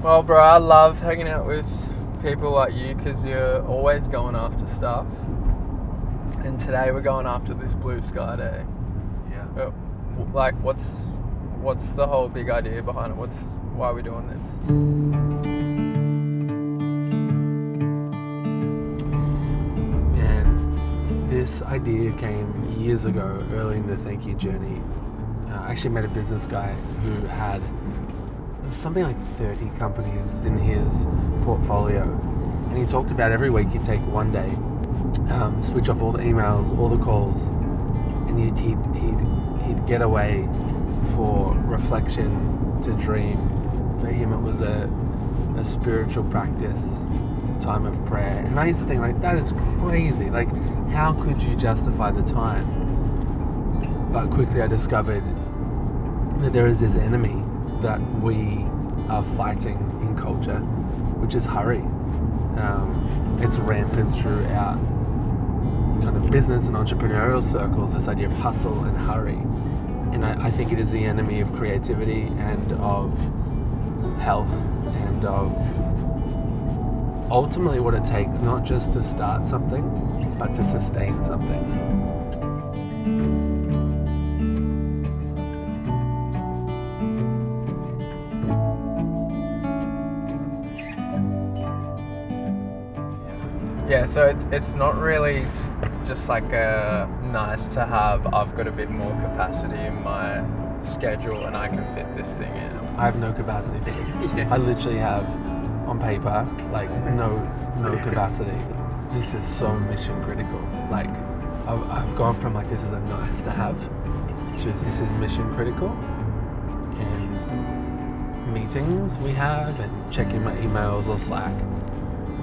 Well, bro, I love hanging out with people like you because you're always going after stuff. And today we're going after this blue sky day. Yeah. But, like, what's the whole big idea behind it? Why are we doing this? Man, this idea came years ago, early in the Thankyou journey. I actually met a business guy who had something like 30 companies in his portfolio, and he talked about every week he'd take one day, switch off all the emails, all the calls, and he'd get away for reflection, to dream. For him, it was a spiritual practice, time of prayer. And I used to think, like, that is crazy. Like, how could you justify the time? But quickly I discovered that there is this enemy that we are fighting in culture, which is hurry. It's rampant throughout kind of business and entrepreneurial circles, this idea of hustle and hurry. And I think it is the enemy of creativity and of health and of ultimately what it takes, not just to start something, but to sustain something. Yeah, so it's not really just like a nice to have, I've got a bit more capacity in my schedule and I can fit this thing in. I have no capacity for this. Yeah. I literally have, on paper, like no capacity. This is so mission critical. Like, I've gone from like, this is a nice to have, to this is mission critical. And meetings we have and checking my emails or Slack,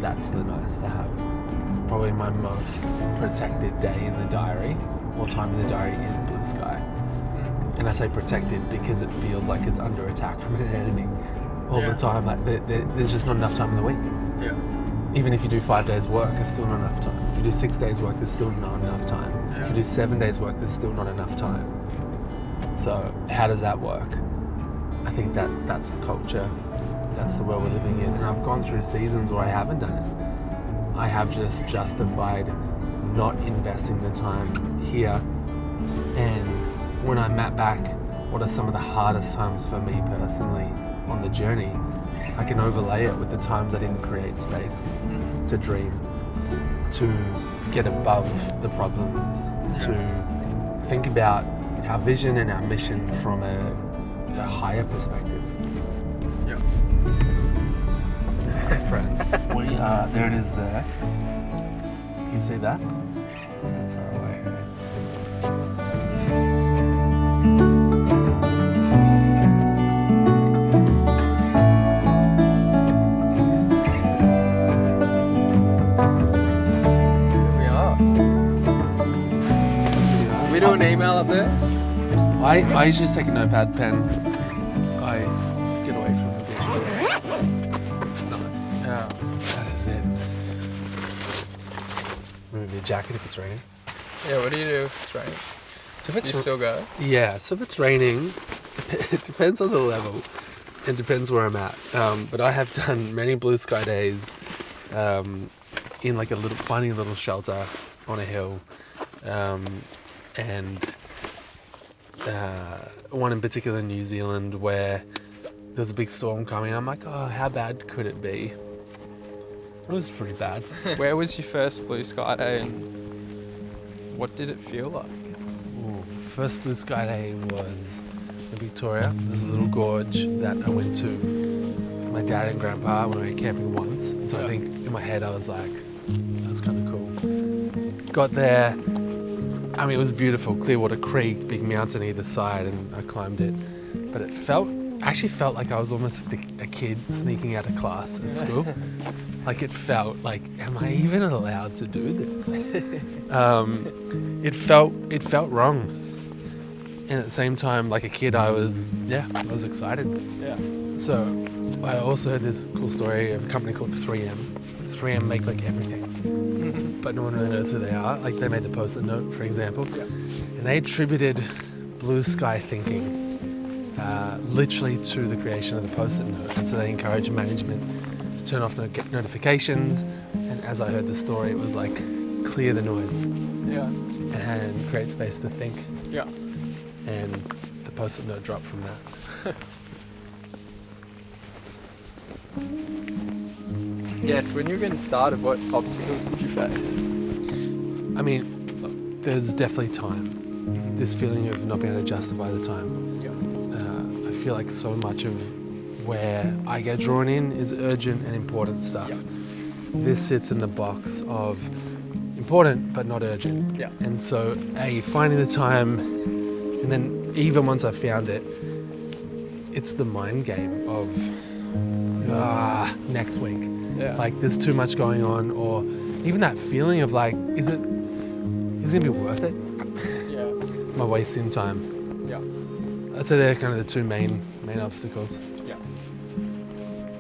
that's the nice to have. Probably my most protected day in the diary, or time in the diary, is blue sky. And I say protected because it feels like it's under attack from an enemy all the time. Like there's just not enough time in the week. Yeah. Even if you do 5 days work, there's still not enough time. If you do 6 days work, there's still not enough time. Yeah. If you do 7 days work, there's still not enough time. So how does that work? I think that's culture. That's the world we're living in. And I've gone through seasons where I haven't done it. I have just justified not investing the time here. And when I map back what are some of the hardest times for me personally on the journey, I can overlay it with the times I didn't create space to dream, to get above the problems, to think about our vision and our mission from a higher perspective. Yeah. Hi friends, we are, there it is there. Can you see that? Far away. We do an email up there? I usually take a notepad pen. I get away from the digital. No, that is it. Remove your jacket if it's raining. Yeah, what do you do if it's raining? So if Do it's you still go? Yeah, so if it's raining, it depends on the level. It depends where I'm at. But I have done many blue sky days in like finding a little shelter on a hill. And one in particular in New Zealand where there's a big storm coming. I'm like, oh, how bad could it be? It was pretty bad. Where was your first blue sky day and what did it feel like? Ooh, first blue sky day was in Victoria. There's a little gorge that I went to with my dad and grandpa when we went camping once. And so I think in my head I was like, that's kind of cool. Got there. I mean, it was beautiful, Clearwater Creek, big mountain either side, and I climbed it. But it actually felt like I was almost a kid sneaking out of class at school. Like it felt like, am I even allowed to do this? It felt wrong. And at the same time, like a kid, I was excited. Yeah. So I also heard this cool story of a company called 3M. 3M make like everything. But no one really knows who they are. Like they made the Post-it note, for example. Yeah. And they attributed blue sky thinking literally to the creation of the post-it note. And so they encourage management to turn off notifications. And as I heard the story, it was like, clear the noise and create space to think. Yeah. And the post-it note dropped from that. Yes, when you were getting started, what obstacles did you face? I mean, look, there's definitely time. This feeling of not being able to justify the time. Yeah. I feel like so much of where I get drawn in is urgent and important stuff. Yeah. This sits in the box of important but not urgent. Yeah. And so, finding the time, and then even once I've found it, it's the mind game of next week. Yeah. Like there's too much going on, or even that feeling of like, is it gonna be worth it? Yeah. Am I wasting time? Yeah. I'd say they're kind of the two main obstacles. Yeah.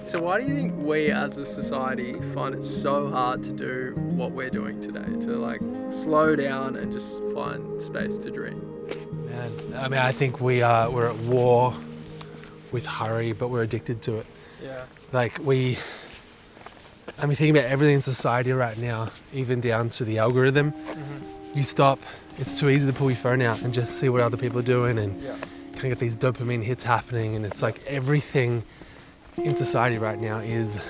So why do you think we as a society find it so hard to do what we're doing today? To like slow down and just find space to dream? Man, I mean, I think we're at war with hurry, but we're addicted to it. Yeah. Like thinking about everything in society right now, even down to the algorithm. You stop, it's too easy to pull your phone out and just see what other people are doing, and kind of get these dopamine hits happening, and it's like everything in society right now is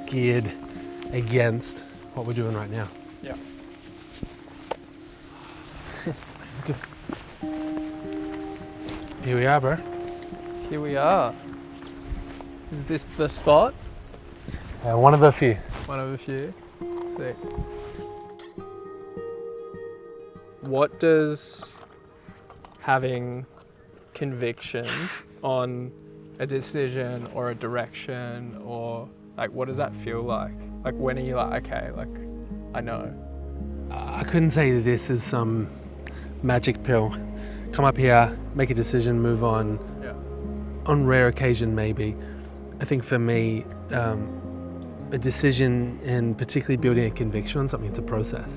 geared against what we're doing right now. Yeah. Good. Here we are, bro. Here we are. Is this the spot? One of a few. One of a few. Sick. What does having conviction on a decision or a direction, or like, what does that feel like? Like, when are you like, okay, like, I know? I couldn't say this is some magic pill. Come up here, make a decision, move on. Yeah. On rare occasion, maybe. I think for me, a decision, and particularly building a conviction on something, it's a process.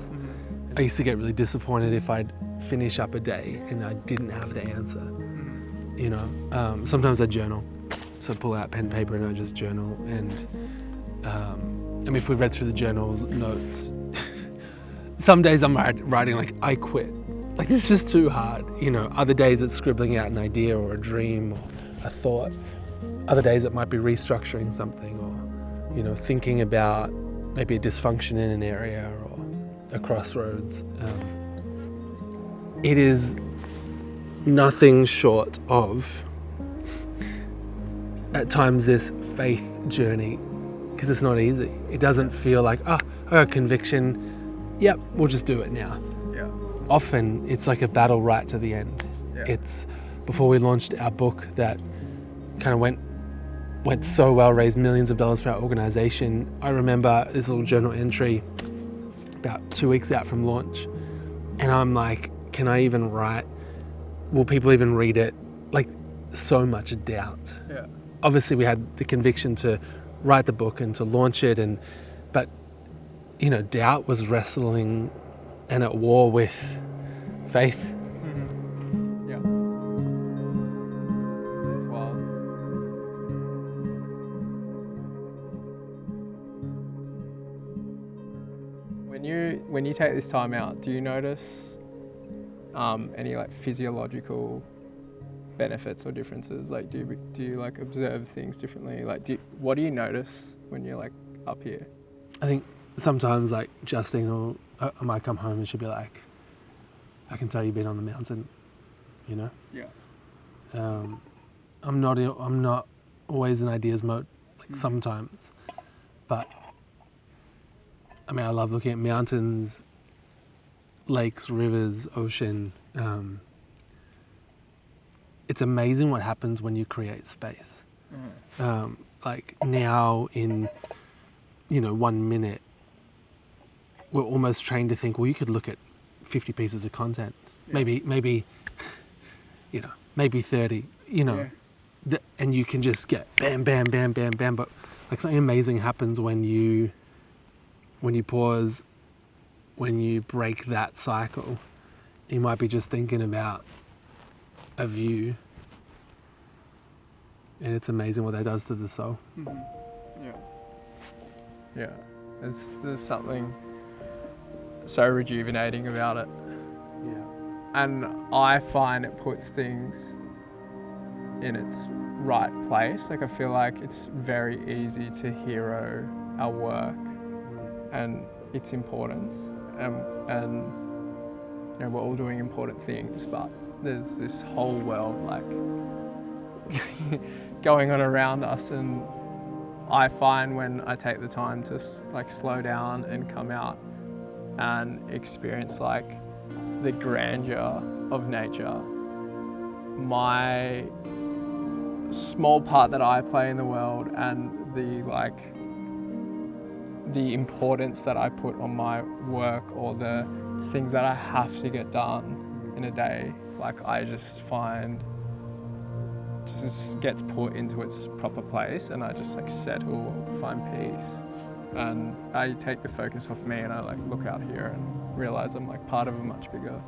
I used to get really disappointed if I'd finish up a day and I didn't have the answer. You know, sometimes I journal. So I pull out pen and paper and I just journal. And I mean, if we read through the journal's notes, some days I'm writing like, I quit. Like, this is just too hard. You know, other days it's scribbling out an idea or a dream or a thought. Other days it might be restructuring something, or, you know, thinking about maybe a dysfunction in an area or a crossroads. It is nothing short of, at times, this faith journey, because it's not easy. It doesn't feel like, I got conviction, yep, we'll just do it now. Yeah. Often it's like a battle right to the end. Yeah. It's before we launched our book that kind of went so well, raised millions of dollars for our organization. I remember this little journal entry about 2 weeks out from launch, and I'm like, can I even write? Will people even read it? Like, so much doubt. Yeah. Obviously we had the conviction to write the book and to launch it, but you know, doubt was wrestling and at war with faith. Yeah. That's wild. When you take this time out, do you notice any like physiological benefits or differences? Like, do you like observe things differently? Like, what do you notice when you're like up here? I think sometimes, like, Justine or I might come home and she'll be like, I can tell you've been on the mountain, you know? Yeah. I'm not always in ideas mode, like sometimes, but I mean, I love looking at mountains, lakes, rivers, ocean. It's amazing what happens when you create space. Like now in, 1 minute, we're almost trained to think, well, you could look at 50 pieces of content, maybe, maybe 30, and you can just get bam, bam, bam, bam, bam. But like something amazing happens when you pause, when you break that cycle. You might be just thinking about a view, And it's amazing what that does to the soul. Yeah. There's something so rejuvenating about it. Yeah. And I find it puts things in its right place. Like I feel like it's very easy to hero our work and its importance. And you know, we're all doing important things, but there's this whole world like going on around us, and I find when I take the time to like slow down and come out and experience like the grandeur of nature, my small part that I play in the world and the importance that I put on my work or the things that I have to get done in a day, like I just find just gets put into its proper place, and I just like settle, find peace, and I take the focus off me and I like look out here and realize I'm like part of a much bigger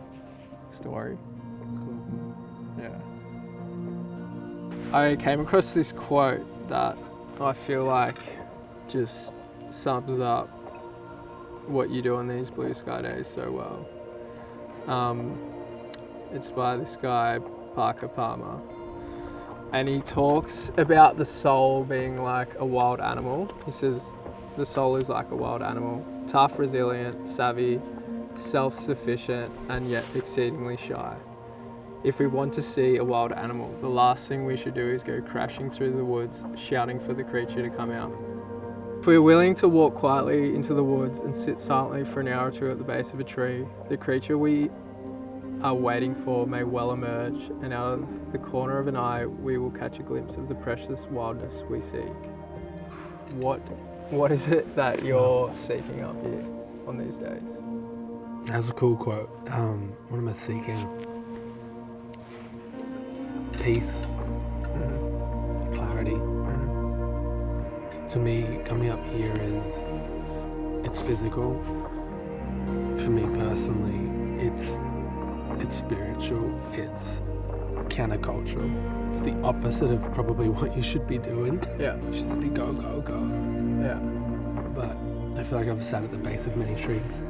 story. That's cool. Yeah. I came across this quote that I feel like just sums up what you do on these blue sky days so well. It's by this guy, Parker Palmer, and he talks about the soul being like a wild animal. He says the soul is like a wild animal, tough, resilient, savvy, self-sufficient, and yet exceedingly shy. If we want to see a wild animal, the last thing we should do is go crashing through the woods, shouting for the creature to come out. If we are willing to walk quietly into the woods and sit silently for an hour or two at the base of a tree, the creature we are waiting for may well emerge, and out of the corner of an eye we will catch a glimpse of the precious wildness we seek. What is it that you're seeking up here on these days? That's a cool quote. What am I seeking? Peace, clarity. To me, coming up here it's physical. For me personally, it's spiritual, it's countercultural. It's the opposite of probably what you should be doing. Yeah. You should just be go, go, go. Yeah. But I feel like I've sat at the base of many trees,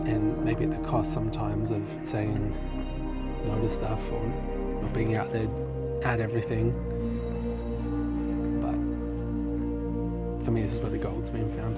and maybe at the cost sometimes of saying no to stuff or not being out there at everything. But for me, this is where the gold's being found.